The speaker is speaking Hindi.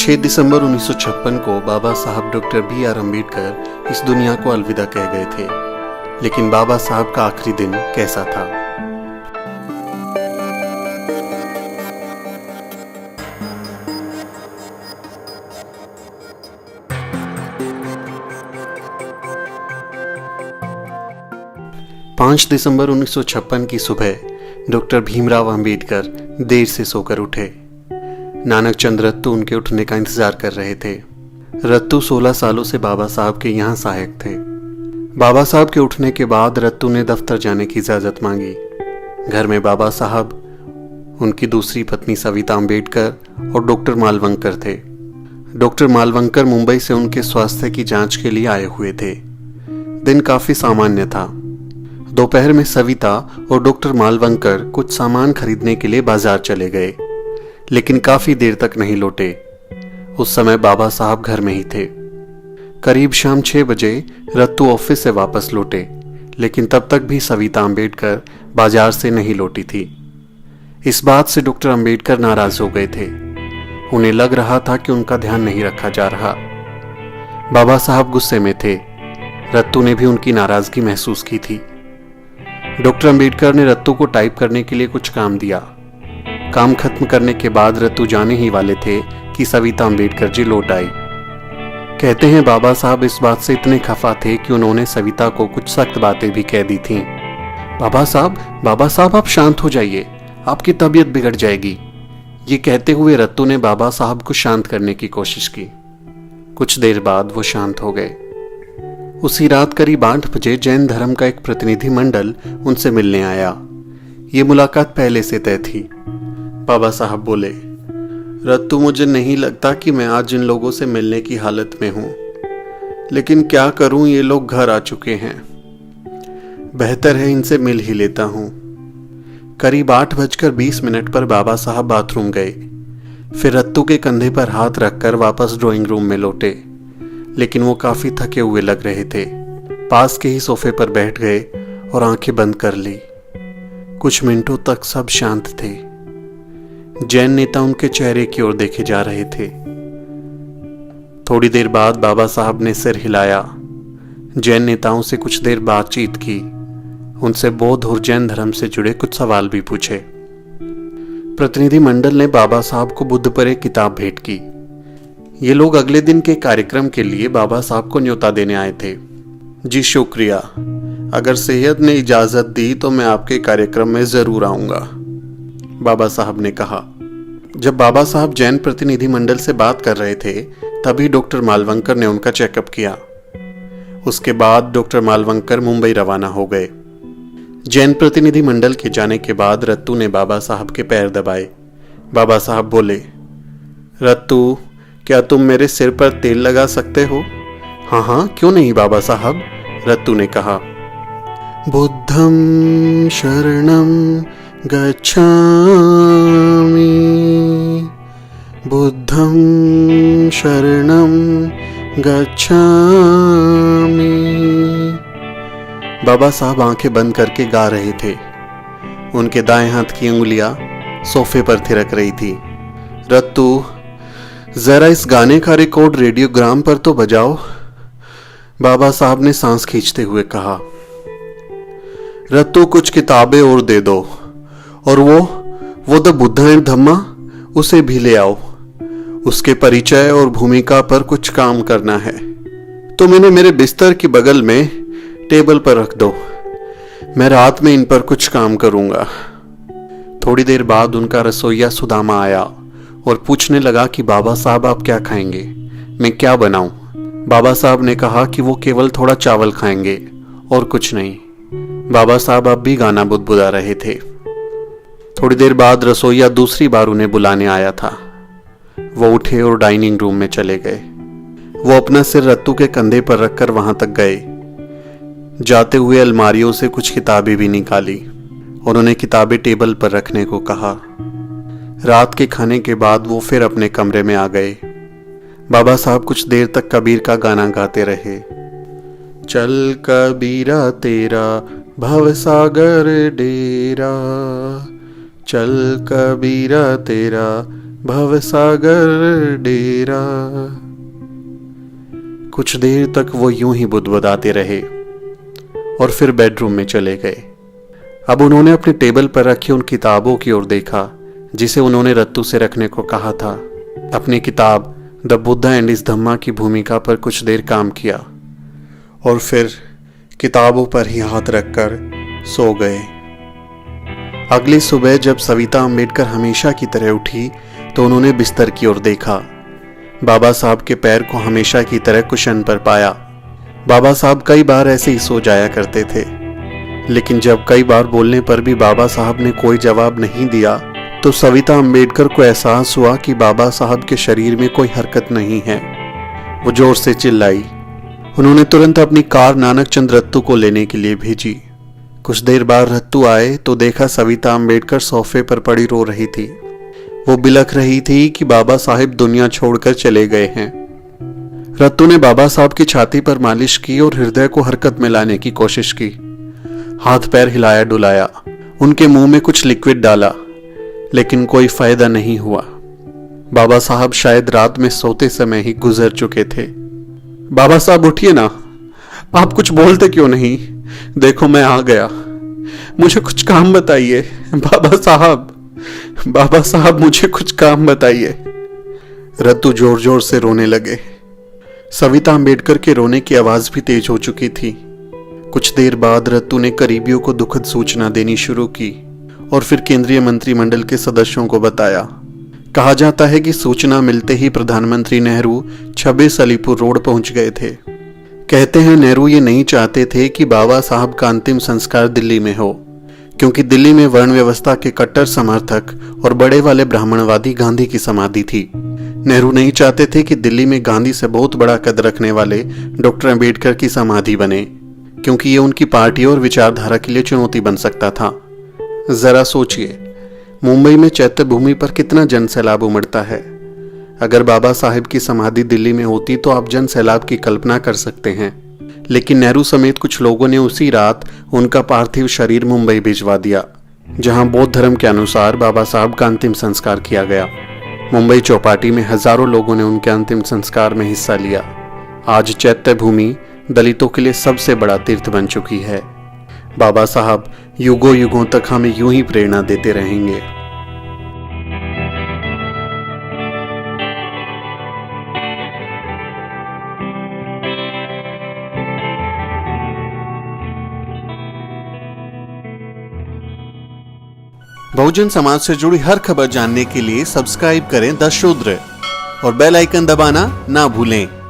6 दिसंबर 1956 को बाबा साहब डॉक्टर B.R. अम्बेडकर इस दुनिया को अलविदा कह गए थे। लेकिन बाबा साहब का आखिरी दिन कैसा था? पाँच दिसंबर 1956 की सुबह डॉक्टर भीमराव अंबेडकर देर से सोकर उठे। नानक चंद रत्तू उनके उठने का इंतजार कर रहे थे। रत्तू 16 सालों से बाबा साहब के यहाँ सहायक थे। बाबा साहब के उठने के बाद रत्तू ने दफ्तर जाने की इजाज़त मांगी। घर में बाबा साहब, उनकी दूसरी पत्नी सविता अंबेडकर और डॉक्टर मालवंकर थे। डॉक्टर मालवंकर मुंबई से उनके स्वास्थ्य की जांच के लिए आए हुए थे। दिन काफ़ी सामान्य था। दोपहर में सविता और डॉक्टर मालवंकर कुछ सामान खरीदने के लिए बाजार चले गए, लेकिन काफी देर तक नहीं लौटे। उस समय बाबा साहब घर में ही थे। करीब शाम 6 बजे रत्तू ऑफिस से वापस लौटे, लेकिन तब तक भी सविता अंबेडकर बाजार से नहीं लौटी थी। इस बात से डॉक्टर अंबेडकर नाराज हो गए थे। उन्हें लग रहा था कि उनका ध्यान नहीं रखा जा रहा। बाबा साहब गुस्से में थे। रत्तू ने भी उनकी नाराजगी महसूस की थी। डॉक्टर अंबेडकर ने रत्तू को टाइप करने के लिए कुछ काम दिया। काम खत्म करने के बाद रत्तू जाने ही वाले थे कि सविता अंबेडकर जी लौट आई। कहते हैं बाबा साहब इस बात से इतने खफा थे कि उन्होंने सविता को कुछ सख्त बातें भी कह दी थीं। बाबा साहब आप शांत हो जाइए, आपकी तबीयत बिगड़ जाएगी। ये कहते हुए रत्तू ने बाबा साहब को शांत करने की कोशिश की। कुछ देर बाद वो शांत हो गए। उसी रात करीब 8 बजे जैन धर्म का एक प्रतिनिधि मंडल उनसे मिलने आया। ये मुलाकात पहले से तय थी। बाबा साहब बोले, रत्तू, मुझे नहीं लगता कि मैं आज इन लोगों से मिलने की हालत में हूं, लेकिन क्या करूं, ये लोग घर आ चुके हैं। बेहतर है इनसे मिल ही लेता हूं। करीब 8:20 पर बाबा साहब बाथरूम गए। फिर रत्तू के कंधे पर हाथ रखकर वापस ड्राइंग रूम में लौटे, लेकिन वो काफी थके हुए लग रहे थे। पास के ही सोफे पर बैठ गए और आंखें बंद कर ली। कुछ मिनटों तक सब शांत थे। जैन नेता उनके चेहरे की ओर देखे जा रहे थे। थोड़ी देर बाद बाबा साहब ने सिर हिलाया। जैन नेताओं से कुछ देर बातचीत की। उनसे बौद्ध और जैन धर्म से जुड़े कुछ सवाल भी पूछे। प्रतिनिधि मंडल ने बाबा साहब को बुद्ध पर एक किताब भेंट की। ये लोग अगले दिन के कार्यक्रम के लिए बाबा साहब को न्योता देने आए थे। जी शुक्रिया, अगर सेहत ने इजाजत दी तो मैं आपके कार्यक्रम में जरूर आऊंगा, बाबा साहब ने कहा। जब बाबा साहब जैन प्रतिनिधि मंडल से बात कर रहे थे, तभी डॉक्टर मालवंकर ने उनका चेकअप किया। उसके बाद डॉक्टर मालवंकर मुंबई रवाना हो गए। जैन प्रतिनिधि मंडल के जाने के बाद रत्तू ने बाबा साहब के पैर दबाए। बाबा साहब बोले, रत्तू, क्या तुम मेरे सिर पर तेल लगा सकते हो? हाँ, क्यों नहीं बाबा साहब, रत्तू ने कहा। बुद्धं शरणं गच्छामि, बुद्धं शरणं गच्छामि। बाबा साहब आंखें बंद करके गा रहे थे। उनके दाएं हाथ की उंगलियां सोफे पर थिरक रही थी। रत्तू, जरा इस गाने का रिकॉर्ड रेडियोग्राम पर तो बजाओ, बाबा साहब ने सांस खींचते हुए कहा। रत्तू, कुछ किताबें और दे दो, और वो द बुद्ध एंड धम्मा, उसे भी ले आओ। उसके परिचय और भूमिका पर कुछ काम करना है। तुम इन्हें मेरे बिस्तर के बगल में टेबल पर रख दो। मैं रात में इन पर कुछ काम करूंगा। थोड़ी देर बाद उनका रसोइया सुदामा आया और पूछने लगा कि बाबा साहब आप क्या खाएंगे, मैं क्या बनाऊं? बाबा साहब ने कहा कि वो केवल थोड़ा चावल खाएंगे और कुछ नहीं। बाबा साहब अब भी गाना बुदबुदा रहे थे। थोड़ी देर बाद रसोइया दूसरी बार उन्हें बुलाने आया था। वो उठे और डाइनिंग रूम में चले गए। वो अपना सिर रत्तू के कंधे पर रखकर वहां तक गए। जाते हुए अलमारियों से कुछ किताबें भी निकाली और उन्हें किताबें टेबल पर रखने को कहा। रात के खाने के बाद वो फिर अपने कमरे में आ गए। बाबा साहब कुछ देर तक कबीर का गाना गाते रहे। चल कबीरा तेरा भवसागर डेरा, चल कबीरा तेरा भवसागर डेरा। कुछ देर तक वो यूं ही बुदबुदाते रहे और फिर बेडरूम में चले गए। अब उन्होंने अपने टेबल पर रखी उन किताबों की ओर देखा जिसे उन्होंने रत्तू से रखने को कहा था। अपनी किताब द बुद्धा एंड इस धम्मा की भूमिका पर कुछ देर काम किया और फिर किताबों पर ही हाथ रखकर सो गए। अगली सुबह जब सविता अम्बेडकर हमेशा की तरह उठी तो उन्होंने बिस्तर की ओर देखा। बाबा साहब के पैर को हमेशा की तरह कुशन पर पाया। बाबा साहब कई बार ऐसे ही सो जाया करते थे, लेकिन जब कई बार बोलने पर भी बाबा साहब ने कोई जवाब नहीं दिया तो सविता अम्बेडकर को एहसास हुआ कि बाबा साहब के शरीर में कोई हरकत नहीं है। वो जोर से चिल्लाई। उन्होंने तुरंत अपनी कार नानक चंद रत्तू को लेने के लिए भेजी। कुछ देर बाद रत्तू आए तो देखा सविता अम्बेडकर सोफे पर पड़ी रो रही थी। वो बिलख रही थी कि बाबा साहब दुनिया छोड़कर चले गए हैं। रत्तू ने बाबा साहब की छाती पर मालिश की और हृदय को हरकत में लाने की कोशिश की। हाथ पैर हिलाया डुलाया, उनके मुंह में कुछ लिक्विड डाला, लेकिन कोई फायदा नहीं हुआ। बाबा साहब शायद रात में सोते समय ही गुजर चुके थे। बाबा साहब उठिए ना, आप कुछ बोलते क्यों नहीं? देखो मैं आ गया, मुझे कुछ काम बताइए। बाबा साहब मुझे कुछ काम बताइए। रत्तू जोर जोर से रोने लगे। सविता अम्बेडकर के रोने की आवाज भी तेज हो चुकी थी। कुछ देर बाद रत्तू ने करीबियों को दुखद सूचना देनी शुरू की और फिर केंद्रीय मंत्रिमंडल के सदस्यों को बताया। कहा जाता है कि सूचना मिलते ही प्रधानमंत्री नेहरू 26 अलीपुर रोड पहुंच गए थे। कहते हैं नेहरू ये नहीं चाहते थे कि बाबा साहब का अंतिम संस्कार दिल्ली में हो, क्योंकि दिल्ली में वर्ण व्यवस्था के कट्टर समर्थक और बड़े वाले ब्राह्मणवादी गांधी की समाधि थी। नेहरू नहीं चाहते थे कि दिल्ली में गांधी से बहुत बड़ा कद रखने वाले डॉक्टर अम्बेडकर की समाधि बने, क्योंकि ये उनकी पार्टी और विचारधारा के लिए चुनौती बन सकता था। जरा सोचिए, मुंबई में चैत्य भूमि पर कितना जन सैलाब उमड़ता है। अगर बाबा साहब की समाधि दिल्ली में होती तो आप जन सैलाब की कल्पना कर सकते हैं। लेकिन नेहरू समेत कुछ लोगों ने उसी रात उनका पार्थिव शरीर मुंबई भिजवा दिया, जहां बौद्ध धर्म के अनुसार बाबा साहब का अंतिम संस्कार किया गया। मुंबई चौपाटी में हजारों लोगों ने उनके अंतिम संस्कार में हिस्सा लिया। आज चैत्य भूमि दलितों के लिए सबसे बड़ा तीर्थ बन चुकी है। बाबा साहब युगों युगों तक हमें यूं ही प्रेरणा देते रहेंगे। बहुजन समाज से जुड़ी हर खबर जानने के लिए सब्सक्राइब करें द शूद्र और बेल आइकन दबाना ना भूलें।